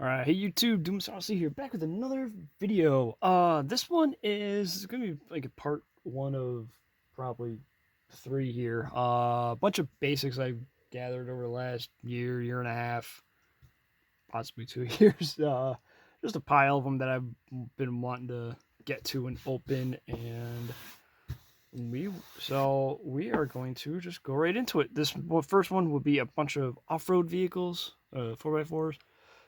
Alright, hey YouTube, Doomsaucy here, back with another video. This one is gonna be like a part one of probably three here. A bunch of basics I've gathered over the last year and a half, possibly 2 years. Just a pile of them that I've been wanting to get to and open, and we are going to just go right into it. This first one will be a bunch of off-road vehicles, 4x4s.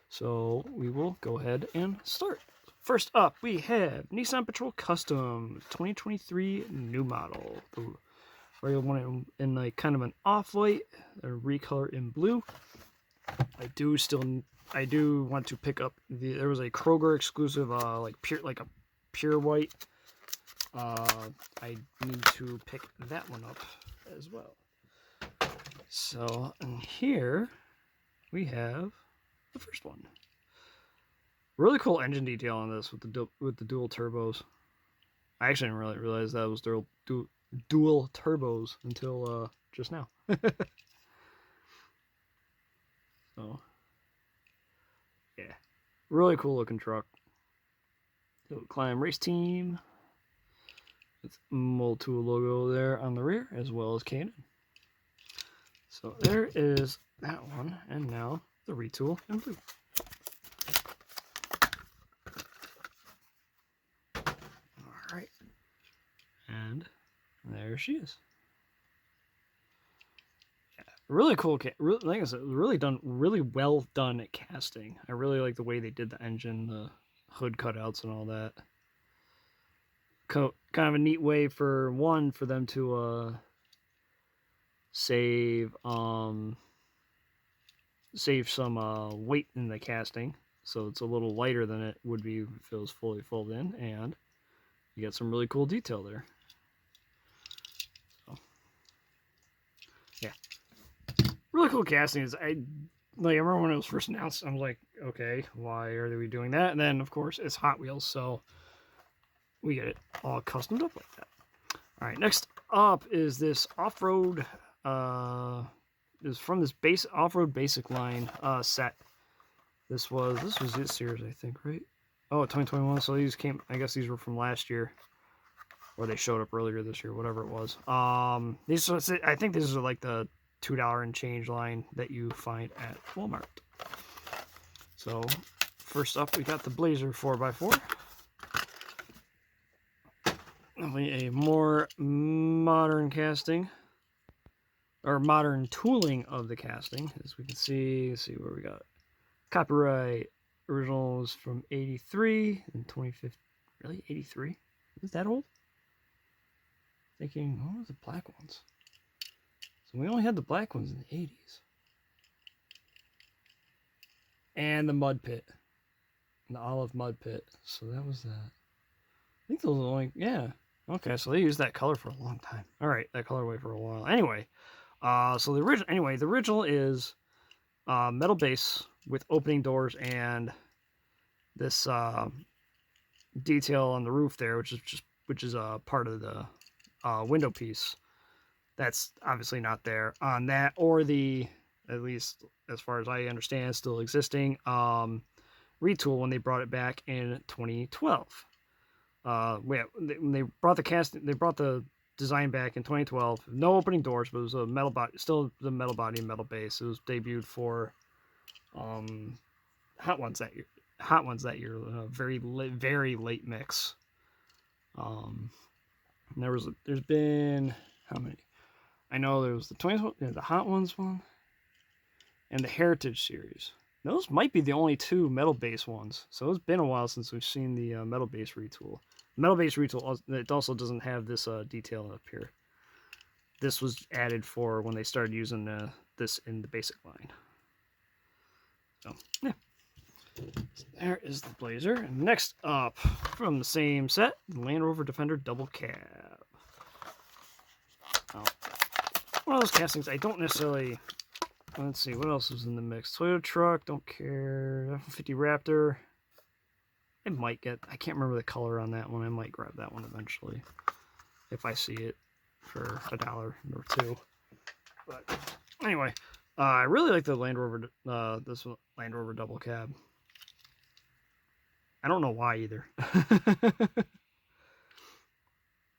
So we will go ahead and start. First up, we have Nissan Patrol Custom 2023 new model. The regular one in like kind of an off-white, a recolor in blue. I do want to pick up there was a Kroger exclusive like a pure white. I need to pick that one up as well. So and here we have the first one. Really cool engine detail on this with the dual turbos. I actually didn't really realize that was dual turbos until just now. So yeah, really cool looking truck. Climb Race Team. It's Multool logo there on the rear, as well as Canon. So there is that one, and now the retool in blue. Alright. And there she is. Yeah, really cool. Like I said, really well done at casting. I really like the way they did the engine, the hood cutouts, and all that. Kind of a neat way for them to save some weight in the casting, so it's a little lighter than it would be if it was fully folded in, and you get some really cool detail there. So, yeah, really cool castings. I remember when it was first announced, I was like, okay, why are we doing that? And then of course it's Hot Wheels, so we get it all customed up like that. All right, next up is this off-road. Is from this base off-road basic line set. This was this year's, I think, right? Oh, 2021. So these came. I guess these were from last year, or they showed up earlier this year, whatever it was. I think these are like the $2 and change line that you find at Walmart. So first up, we got the Blazer 4x4. A more modern casting, or modern tooling of the casting, as we can see. Let's see where we got copyright originals from 83 and 2015. Really, 83? Is that old? Thinking, what were the black ones? So we only had the black ones in the 80s. And the mud pit, the olive mud pit. So that was that. I think those are only, yeah. Okay, so they used that color for a long time. All right, that colorway for a while. Anyway, so the original is metal base with opening doors and this detail on the roof there, which is a part of the window piece. That's obviously not there on that, or the, at least as far as I understand, still existing retool when they brought it back in 2012. When they brought the design back in 2012. No opening doors, but it was a metal body, still the metal body and metal base. It was debuted for Hot Ones that year. Very late mix. There's been how many? I know there was the Hot Ones one, and the Heritage series. Those might be the only two metal base ones. So it's been a while since we've seen the metal base retool. Metal base retool, it also doesn't have this detail up here. This was added for when they started using this in the basic line. So yeah, so there is the Blazer. And next up, from the same set, the Land Rover Defender Double Cab. One of those castings I don't necessarily. Let's see, what else is in the mix? Toyota truck, don't care. F-150 Raptor. I might get, I can't remember the color on that one. I might grab that one eventually if I see it for $1 or $2. But anyway, I really like the Land Rover, this Land Rover double cab. I don't know why either.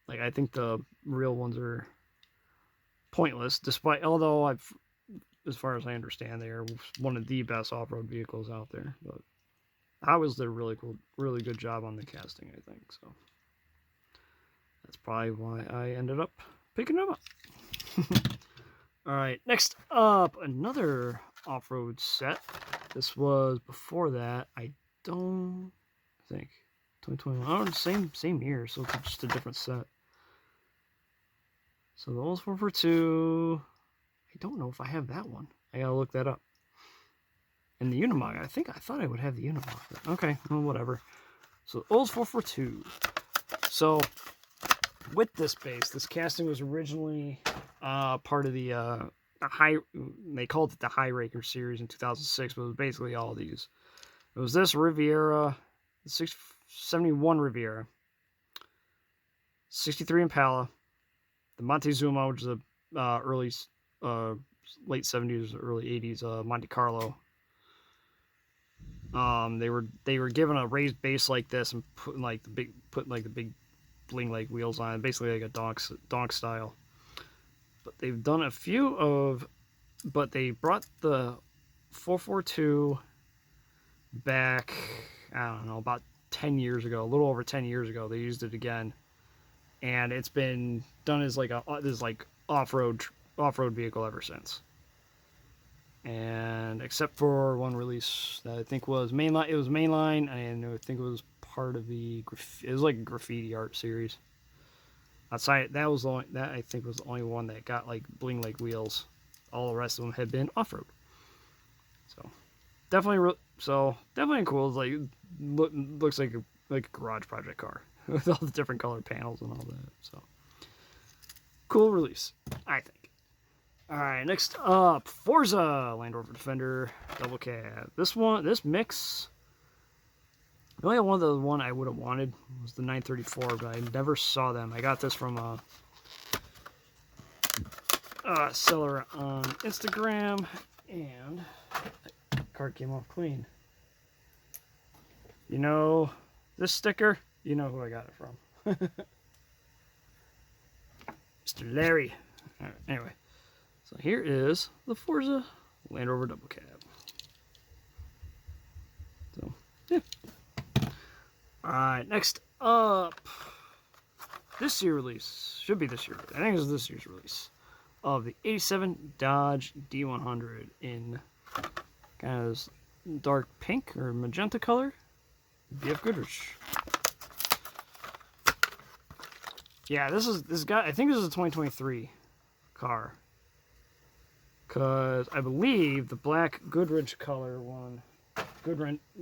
Like, I think the real ones are pointless, despite, although as far as I understand, they are one of the best off-road vehicles out there. But I was did a really good job on the casting, I think. So that's probably why I ended up picking them up. All right, next up, another off-road set. This was before that. I don't think 2021. Oh, same year, so it's just a different set. So the Whrrls 442. I don't know if I have that one. I gotta look that up. And the Unimog, I thought I would have the Unimog. Okay, well, whatever. So Whrrls 442. So with this base, this casting was originally part of the high. They called it the High Raker series in 2006, but it was basically all these. It was this Riviera, the 671 Riviera, 63 Impala, the Montezuma, which is a early, late 70s, early 80s Monte Carlo. They were given a raised base like this and putting like the big bling like wheels on it, basically like a donk style. But they've done a few of, but they brought the 442 back, I don't know, about 10 years ago, a little over 10 years ago. They used it again, and it's been done as like this like off-road vehicle ever since. And except for one release that I think was mainline, it was mainline, and I think it was part of it was like a graffiti art series. Outside that was the only, that I think was the only one that got like bling like wheels. All the rest of them had been off-road. So definitely cool. It's like looks like a garage project car with all the different colored panels and all that. So cool release, I think. All right, next up, Forza Land Rover Defender double cab. This mix. The only one I would have wanted was the 934, but I never saw them. I got this from a seller on Instagram, and the card came off clean. You know this sticker? You know who I got it from. Mr. Larry. All right, anyway, so here is the Forza Land Rover double cab. So, yeah. Alright, next up, this year release, should be this year, I think it's this year's release, of the 87 Dodge D100 in kind of dark pink or magenta color, BF Goodrich. Yeah, this guy, I think this is a 2023 car, because I believe the black Goodrich color one,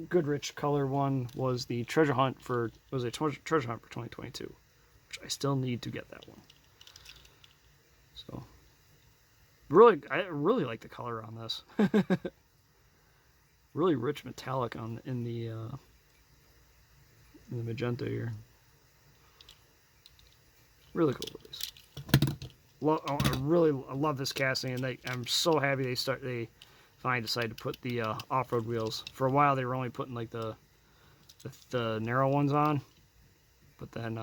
Goodrich color one was the treasure hunt for treasure hunt for 2022, which I still need to get that one. So I really like the color on this. Really rich metallic in the magenta here. Really cool release. I love this casting, and I'm so happy they finally decided to put the off-road wheels. For a while they were only putting like the narrow ones on, but then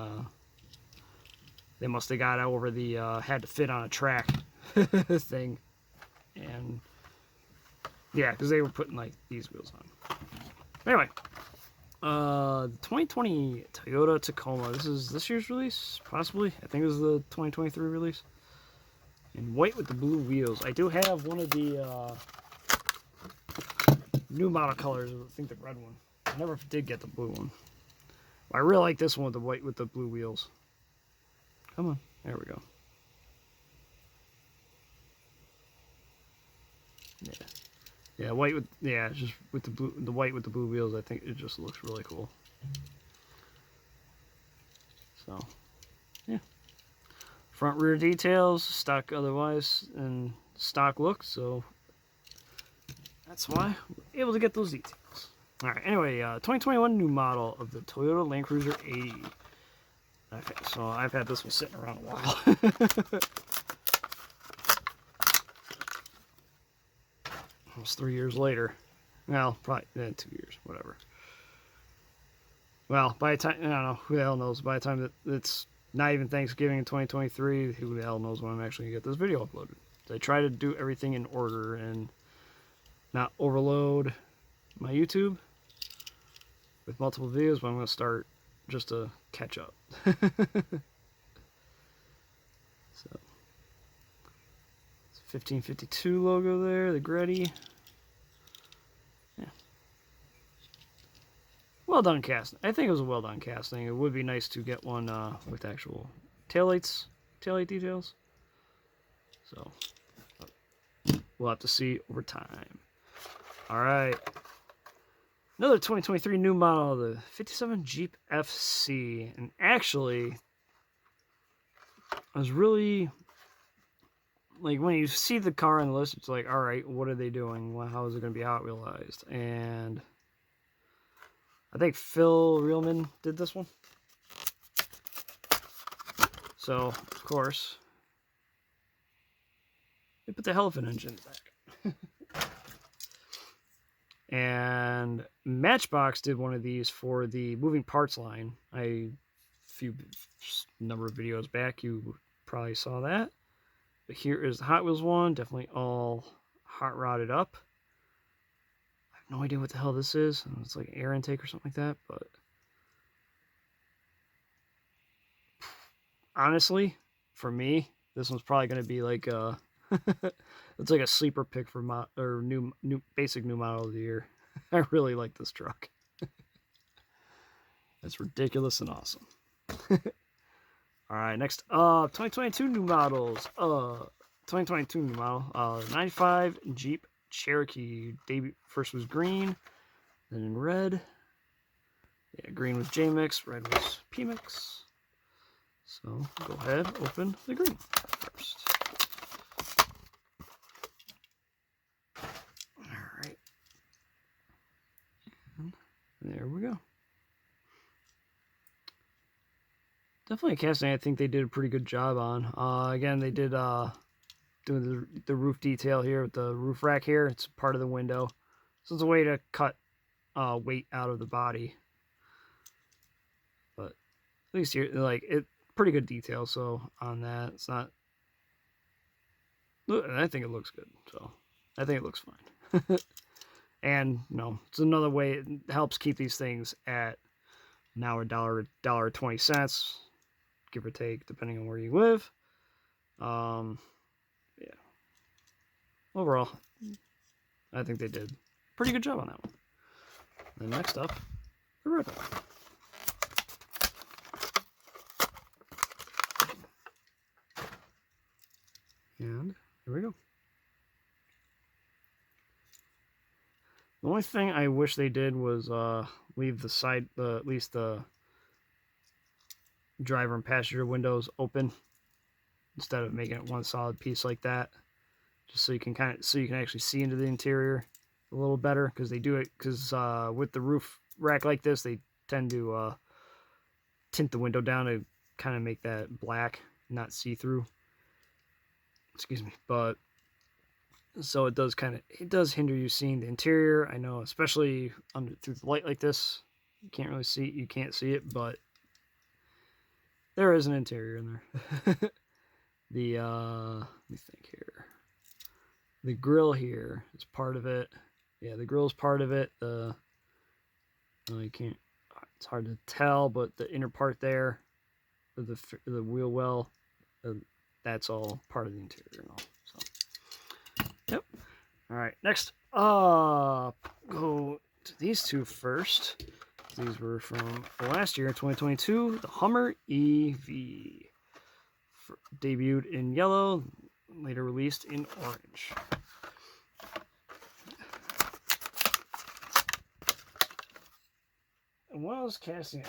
they must have got over the had to fit on a track thing, and yeah, because they were putting like these wheels on. Anyway, the 2020 Toyota Tacoma. This is this year's release, possibly. I think it was the 2023 release. In white with the blue wheels. I do have one of the new model colors. I think the red one. I never did get the blue one. I really like this one with the white with the blue wheels. Come on, there we go. Yeah, white with just with the white with the blue wheels. I think it just looks really cool. So, yeah. Front rear details stock otherwise and stock look. So that's why we're able to get those details. All right. Anyway, 2021 new model of the Toyota Land Cruiser 80. Okay, so I've had this one sitting around a while. Almost 3 years later. Well, probably 2 years, whatever. well, by the time, I don't know, who the hell knows, by the time that it's not even Thanksgiving in 2023, who the hell knows when I'm actually going to get this video uploaded. So I try to do everything in order and not overload my YouTube with multiple videos, but I'm going to start just to catch up. So, it's 1552 logo there, the Gretty. Yeah. Well done casting. I think it was a well done casting. It would be nice to get one with actual taillight details. So, we'll have to see over time. Alright. Another 2023 new model, the 57 Jeep FC. And actually, I was really, like, when you see the car on the list, it's like, alright, what are they doing? Well, how is it going to be Hot Wheelized? And I think Phil Reelman did this one. So, of course, they put the hell of an engine back. And Matchbox did one of these for the moving parts line. A few number of videos back, you probably saw that. But here is the Hot Wheels one, definitely all hot rodded up. I have no idea what the hell this is. It's like air intake or something like that, but honestly, for me, this one's probably going to be like a it's like a sleeper pick for basic new model of the year. I really like this truck. It's ridiculous and awesome. Alright, next up, 2022 new models. 2022 new model, 95 Jeep Cherokee. Debut first was green, then in red. Yeah, green was J-Mix, red was P-Mix. So, go ahead, open the green first. Alright. And there we go. Definitely a casting I think they did a pretty good job on. Again, they did doing the roof detail here with the roof rack here. It's part of the window. So it's a way to cut weight out of the body. But at least here, like, it pretty good detail. So on that, it's not. I think it looks good. So I think it looks fine. And it's another way it helps keep these things at now $1.20, give or take, depending on where you live. Yeah. Overall, I think they did a pretty good job on that one. And next up, the red one. And here we go. The only thing I wish they did was leave the side, at least the driver and passenger windows open instead of making it one solid piece like that. Just so you can actually see into the interior a little better, because they do it because with the roof rack like this, they tend to tint the window down to kind of make that black, not see-through. Excuse me, but so it does hinder you seeing the interior. I know, especially through the light like this, you can't see it, but there is an interior in there. Let me think here. The grill here is part of it. Yeah, the grill's part of it. You can't. It's hard to tell, but the inner part there, the wheel well, that's all part of the interior and all. So, yep. All right, next up, go to these two first. These were from last year, 2022. The Hummer EV debuted in yellow, later released in orange. And when I was casting,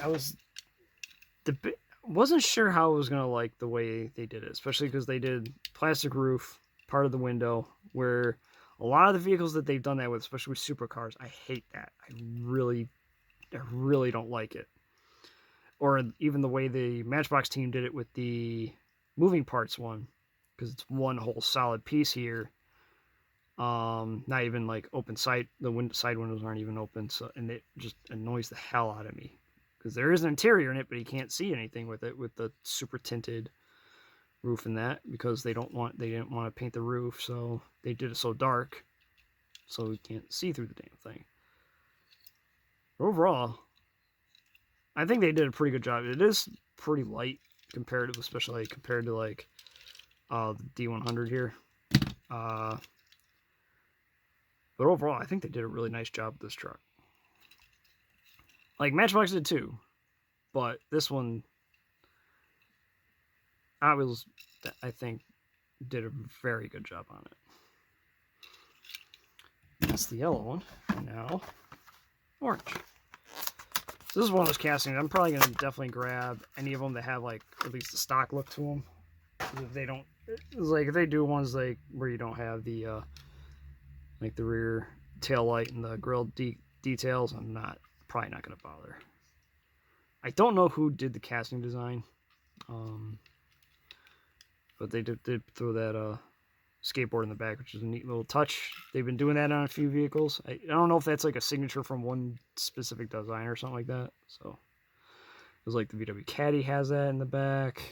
wasn't sure how I was gonna like the way they did it, especially because they did plastic roof, part of the window, where a lot of the vehicles that they've done that with, especially with supercars, I hate that. I really don't like it. Or even the way the Matchbox team did it with the moving parts one, because it's one whole solid piece here. Not even like open sight. The side windows aren't even open, so, and it just annoys the hell out of me. because there is an interior in it, but you can't see anything with it with the super tinted roof and that, because they didn't want to paint the roof, so they did it so dark so we can't see through the damn thing. But overall, I think they did a pretty good job. It is pretty light compared to, especially compared to like the D100 here. But overall, I think they did a really nice job with this truck. Like Matchbox did too, but this one, I think, did a very good job on it. That's the yellow one. And now, orange. So this is one of those castings. I'm probably going to definitely grab any of them that have like at least the stock look to them. If they don't, like if they do ones like where you don't have the like the rear tail light and the grille details, I'm probably not going to bother. I don't know who did the casting design, but they did throw that skateboard in the back, which is a neat little touch. They've been doing that on a few vehicles. I don't know if that's like a signature from one specific designer or something like that. So it was like the VW Caddy has that in the back.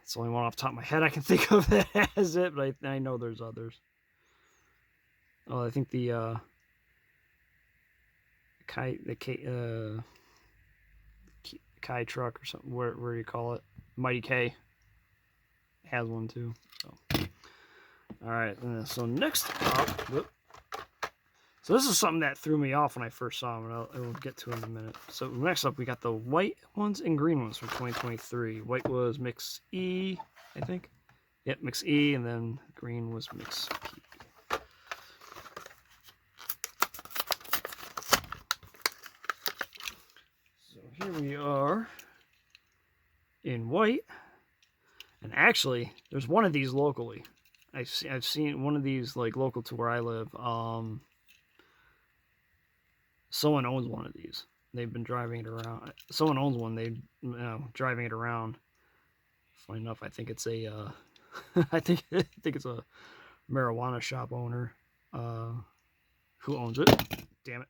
It's the only one off the top of my head I can think of that has it, but I know there's others. Oh, I think the Kai truck or something, where you call it, Mighty K, has one too. So, all right. So next up, so this is something that threw me off when I first saw them, and I'll get to it in a minute. So next up, we got the white ones and green ones from 2023. White was Mix E, I think. Yep, Mix E, and then green was Mix P. So here we are in white. And actually, there's one of these locally. I've seen one of these like local to where I live. Someone owns one of these. They've been driving it around. Someone owns one. They driving it around. Funny enough, I think it's a I think it's a marijuana shop owner who owns it. Damn it.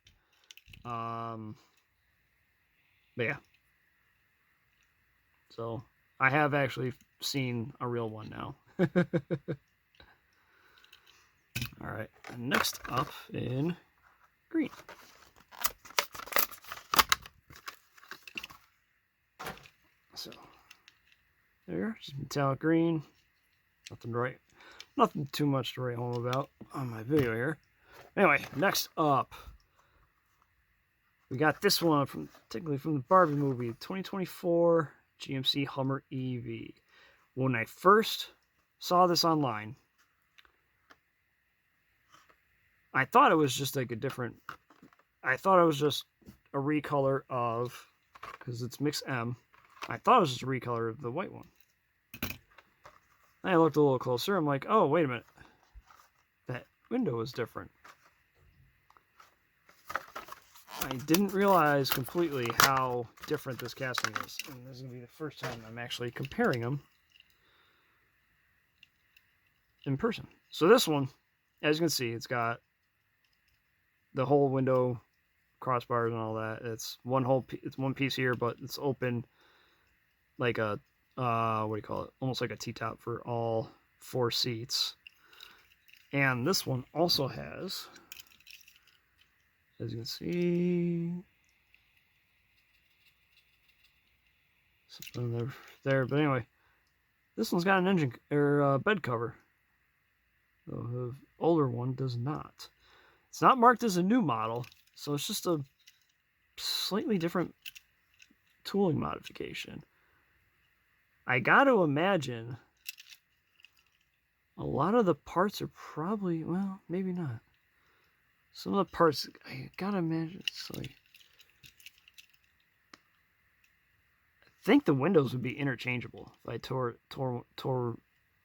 But yeah. So I have actually seen a real one now. All right, next up in green. So there, just metallic green. Nothing too much to write home about on my video here. Anyway, next up, we got this one technically from the Barbie movie, 2024 GMC Hummer EV. When I first saw this online, I thought it was just like I thought it was just a recolor of, because it's Mix M, I thought it was just a recolor of the white one. Then I looked a little closer, I'm like, oh, wait a minute. That window is different. I didn't realize completely how different this casting is. And this is going to be the first time I'm actually comparing them in person. So this one, as you can see, it's got the whole window, crossbars and all that. It's one piece here, but it's open like a what do you call it? Almost like a T-top for all 4 seats. And this one also has, as you can see, something there. But anyway, this one's got an engine or bed cover. The older one does not. It's not marked as a new model, so it's just a slightly different tooling modification. I got to imagine a lot of the parts are probably, well, maybe not. Some of the parts, I got to imagine it's like, I think the windows would be interchangeable if I tore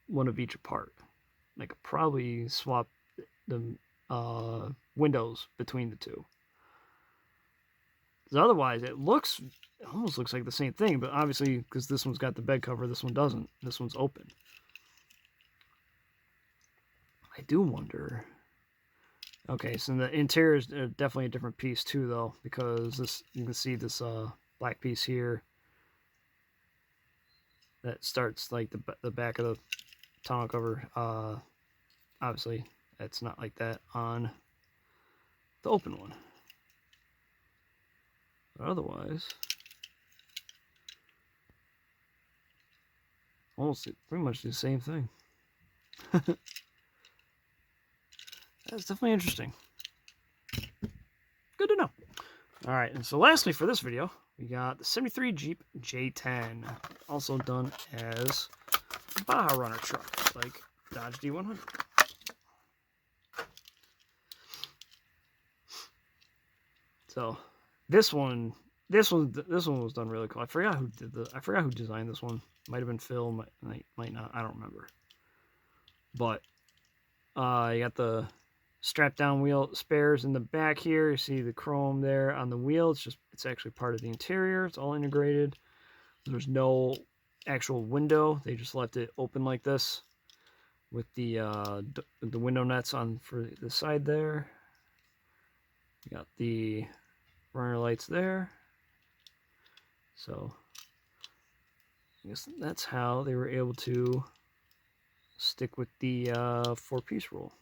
one of each apart. I could probably swap the windows between the two. Because otherwise, it almost looks like the same thing, but obviously, because this one's got the bed cover, this one doesn't. This one's open. I do wonder Okay, so the interior is definitely a different piece too, though, because this, you can see this black piece here that starts like the back of the tonneau cover. Obviously, it's not like that on the open one. But otherwise, almost pretty much the same thing. That's definitely interesting. Good to know. All right, and so lastly for this video, we got the 73 Jeep J10, also done as a Baja Runner truck, like Dodge D100. So this one was done really cool. I forgot who designed this one. Might have been Phil, might not. I don't remember. But you got the strap down wheel spares in the back here. You see the chrome there on the wheel. It's actually part of the interior. It's all integrated. There's no actual window. They just left it open like this with the window nets on for the side there. You got the runner lights there. So I guess that's how they were able to stick with the 4-piece rule.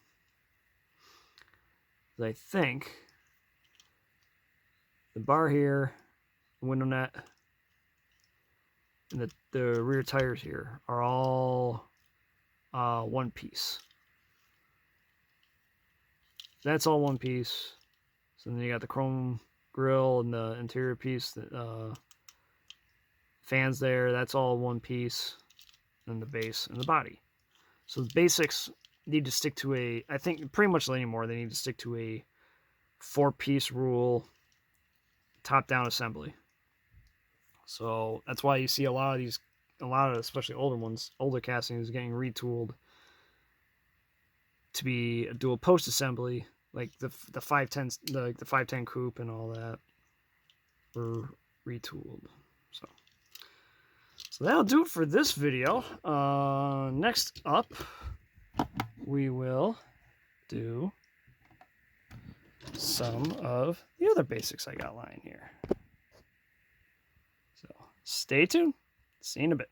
I think the bar here, the window net, and the rear tires here are all one piece. That's all one piece. So then you got the chrome grille and the interior piece, the fans there, that's all one piece. And the base and the body. So the basics need to stick to I think pretty much anymore, they need to stick to a 4-piece rule, top-down assembly. So that's why you see a lot of especially older castings getting retooled to be a dual post assembly, like the 510, the 510 coupe and all that were retooled. So that'll do it for this video. Next up, we will do some of the other basics I got lying here. So stay tuned. See you in a bit.